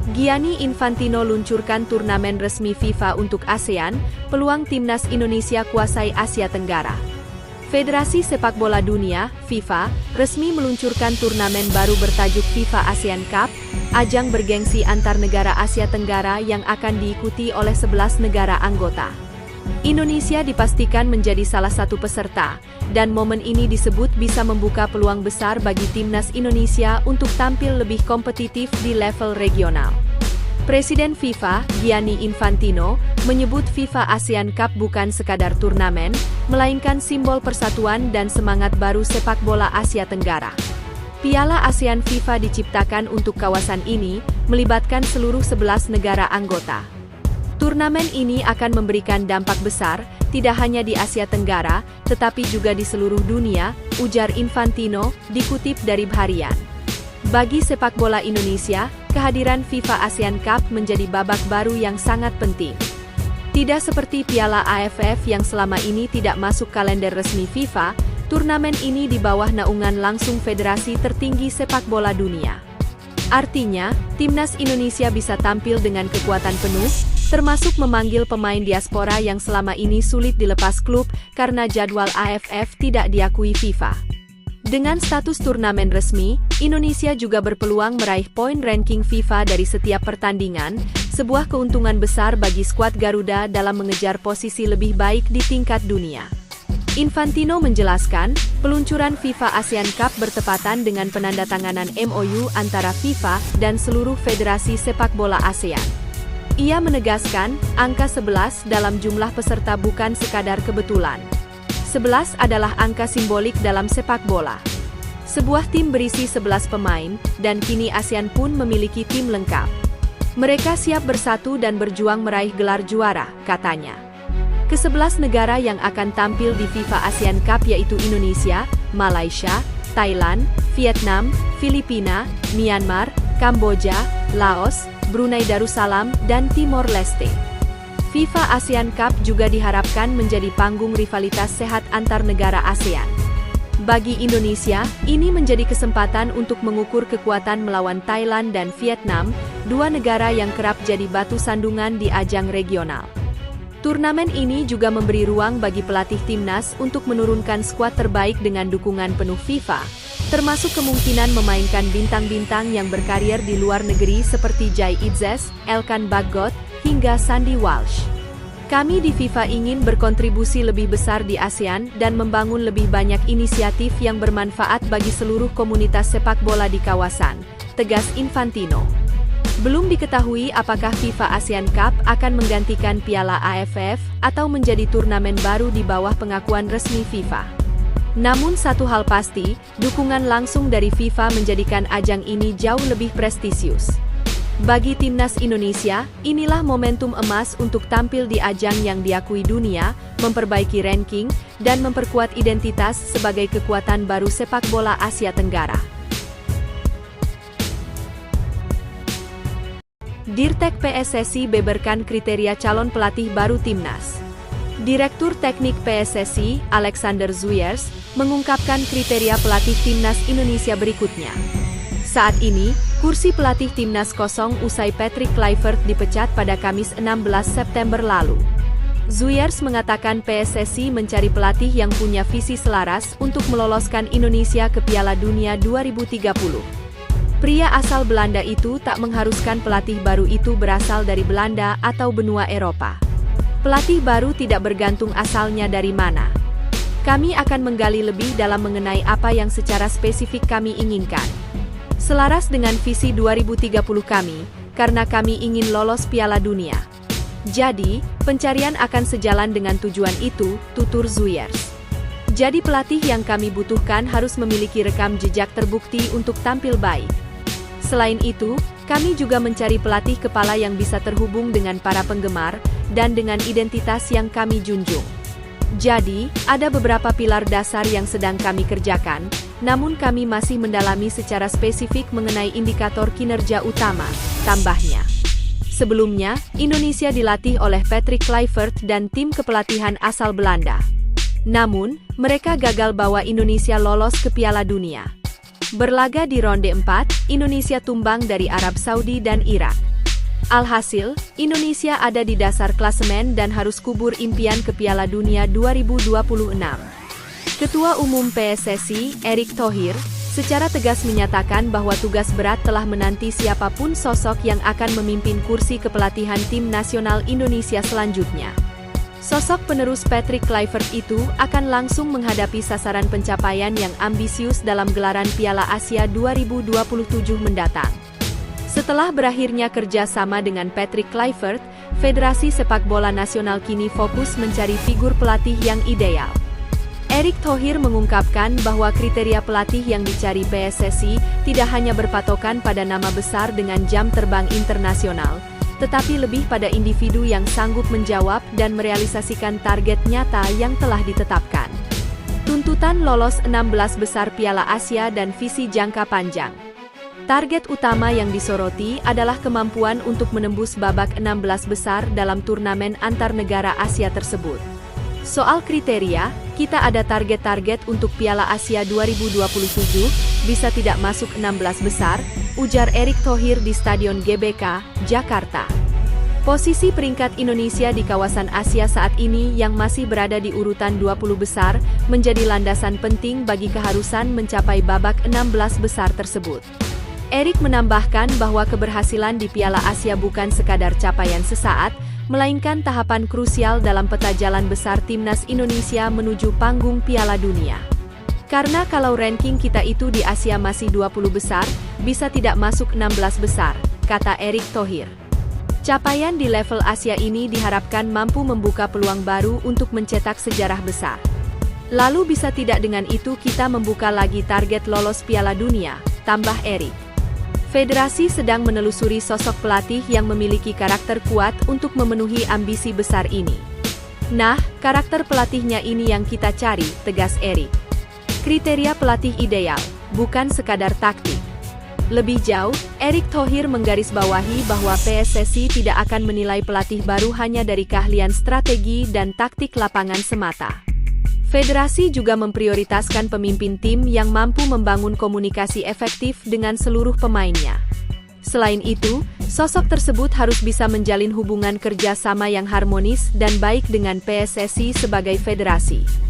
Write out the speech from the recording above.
Gianni Infantino luncurkan turnamen resmi FIFA untuk ASEAN, peluang timnas Indonesia kuasai Asia Tenggara. Federasi Sepak Bola Dunia, FIFA, resmi meluncurkan turnamen baru bertajuk FIFA ASEAN Cup, ajang bergengsi antar negara Asia Tenggara yang akan diikuti oleh 11 negara anggota. Indonesia dipastikan menjadi salah satu peserta, dan momen ini disebut bisa membuka peluang besar bagi timnas Indonesia untuk tampil lebih kompetitif di level regional. Presiden FIFA, Gianni Infantino, menyebut FIFA ASEAN Cup bukan sekadar turnamen, melainkan simbol persatuan dan semangat baru sepak bola Asia Tenggara. Piala ASEAN FIFA diciptakan untuk kawasan ini, melibatkan seluruh 11 negara anggota. Turnamen ini akan memberikan dampak besar, tidak hanya di Asia Tenggara, tetapi juga di seluruh dunia, ujar Infantino, dikutip dari Harian. Bagi sepak bola Indonesia, kehadiran FIFA ASEAN Cup menjadi babak baru yang sangat penting. Tidak seperti Piala AFF yang selama ini tidak masuk kalender resmi FIFA, turnamen ini di bawah naungan langsung federasi tertinggi sepak bola dunia. Artinya, timnas Indonesia bisa tampil dengan kekuatan penuh, termasuk memanggil pemain diaspora yang selama ini sulit dilepas klub karena jadwal AFF tidak diakui FIFA. Dengan status turnamen resmi, Indonesia juga berpeluang meraih poin ranking FIFA dari setiap pertandingan, sebuah keuntungan besar bagi skuad Garuda dalam mengejar posisi lebih baik di tingkat dunia. Infantino menjelaskan, peluncuran FIFA ASEAN Cup bertepatan dengan penandatanganan MOU antara FIFA dan seluruh federasi sepak bola ASEAN. Ia menegaskan, angka 11 dalam jumlah peserta bukan sekadar kebetulan. 11 adalah angka simbolik dalam sepak bola. Sebuah tim berisi 11 pemain, dan kini ASEAN pun memiliki tim lengkap. Mereka siap bersatu dan berjuang meraih gelar juara, katanya. Ke-11 negara yang akan tampil di FIFA ASEAN Cup yaitu Indonesia, Malaysia, Thailand, Vietnam, Filipina, Myanmar, Kamboja, Laos, Brunei Darussalam, dan Timor Leste. FIFA ASEAN Cup juga diharapkan menjadi panggung rivalitas sehat antar negara ASEAN. Bagi Indonesia, ini menjadi kesempatan untuk mengukur kekuatan melawan Thailand dan Vietnam, dua negara yang kerap jadi batu sandungan di ajang regional. Turnamen ini juga memberi ruang bagi pelatih timnas untuk menurunkan skuad terbaik dengan dukungan penuh FIFA, termasuk kemungkinan memainkan bintang-bintang yang berkarier di luar negeri seperti Jai Itzes, Elkan Bagot, hingga Sandy Walsh. Kami di FIFA ingin berkontribusi lebih besar di ASEAN dan membangun lebih banyak inisiatif yang bermanfaat bagi seluruh komunitas sepak bola di kawasan, tegas Infantino. Belum diketahui apakah FIFA ASEAN Cup akan menggantikan Piala AFF atau menjadi turnamen baru di bawah pengakuan resmi FIFA. Namun satu hal pasti, dukungan langsung dari FIFA menjadikan ajang ini jauh lebih prestisius. Bagi timnas Indonesia, inilah momentum emas untuk tampil di ajang yang diakui dunia, memperbaiki ranking, dan memperkuat identitas sebagai kekuatan baru sepak bola Asia Tenggara. Dirtek PSSI beberkan kriteria calon pelatih baru timnas. Direktur Teknik PSSI, Alexander Zuyers, mengungkapkan kriteria pelatih timnas Indonesia berikutnya. Saat ini, kursi pelatih timnas kosong usai Patrick Kluivert dipecat pada Kamis 16 September lalu. Zuyers mengatakan PSSI mencari pelatih yang punya visi selaras untuk meloloskan Indonesia ke Piala Dunia 2030. Pria asal Belanda itu tak mengharuskan pelatih baru itu berasal dari Belanda atau benua Eropa. Pelatih baru tidak bergantung asalnya dari mana. Kami akan menggali lebih dalam mengenai apa yang secara spesifik kami inginkan. Selaras dengan visi 2030 kami, karena kami ingin lolos Piala Dunia. Jadi, pencarian akan sejalan dengan tujuan itu, tutur Zuyers. Jadi pelatih yang kami butuhkan harus memiliki rekam jejak terbukti untuk tampil baik. Selain itu, kami juga mencari pelatih kepala yang bisa terhubung dengan para penggemar, dan dengan identitas yang kami junjung. Jadi, ada beberapa pilar dasar yang sedang kami kerjakan, namun kami masih mendalami secara spesifik mengenai indikator kinerja utama, tambahnya. Sebelumnya, Indonesia dilatih oleh Patrick Kluivert dan tim kepelatihan asal Belanda. Namun, mereka gagal bawa Indonesia lolos ke Piala Dunia. Berlaga di ronde 4, Indonesia tumbang dari Arab Saudi dan Irak. Alhasil, Indonesia ada di dasar klasemen dan harus kubur impian ke Piala Dunia 2026. Ketua Umum PSSI, Erick Thohir, secara tegas menyatakan bahwa tugas berat telah menanti siapapun sosok yang akan memimpin kursi kepelatihan tim nasional Indonesia selanjutnya. Sosok penerus Patrick Kluivert itu akan langsung menghadapi sasaran pencapaian yang ambisius dalam gelaran Piala Asia 2027 mendatang. Setelah berakhirnya kerjasama dengan Patrick Kluivert, Federasi Sepak Bola Nasional kini fokus mencari figur pelatih yang ideal. Erick Thohir mengungkapkan bahwa kriteria pelatih yang dicari PSSI tidak hanya berpatokan pada nama besar dengan jam terbang internasional, tetapi lebih pada individu yang sanggup menjawab dan merealisasikan target nyata yang telah ditetapkan. Tuntutan lolos 16 besar Piala Asia dan visi jangka panjang. Target utama yang disoroti adalah kemampuan untuk menembus babak 16 besar dalam turnamen antar negara Asia tersebut. Soal kriteria, kita ada target-target untuk Piala Asia 2027, bisa tidak masuk 16 besar, ujar Erick Thohir di Stadion GBK, Jakarta. Posisi peringkat Indonesia di kawasan Asia saat ini yang masih berada di urutan 20 besar, menjadi landasan penting bagi keharusan mencapai babak 16 besar tersebut. Erick menambahkan bahwa keberhasilan di Piala Asia bukan sekadar capaian sesaat, melainkan tahapan krusial dalam peta jalan besar timnas Indonesia menuju panggung Piala Dunia. Karena kalau ranking kita itu di Asia masih 20 besar, bisa tidak masuk 16 besar, kata Erick Thohir. Capaian di level Asia ini diharapkan mampu membuka peluang baru untuk mencetak sejarah besar. Lalu bisa tidak dengan itu kita membuka lagi target lolos Piala Dunia, tambah Erick. Federasi sedang menelusuri sosok pelatih yang memiliki karakter kuat untuk memenuhi ambisi besar ini. Nah, karakter pelatihnya ini yang kita cari, tegas Erick. Kriteria pelatih ideal, bukan sekadar taktik. Lebih jauh, Erick Thohir menggarisbawahi bahwa PSSI tidak akan menilai pelatih baru hanya dari keahlian strategi dan taktik lapangan semata. Federasi juga memprioritaskan pemimpin tim yang mampu membangun komunikasi efektif dengan seluruh pemainnya. Selain itu, sosok tersebut harus bisa menjalin hubungan kerja sama yang harmonis dan baik dengan PSSI sebagai federasi.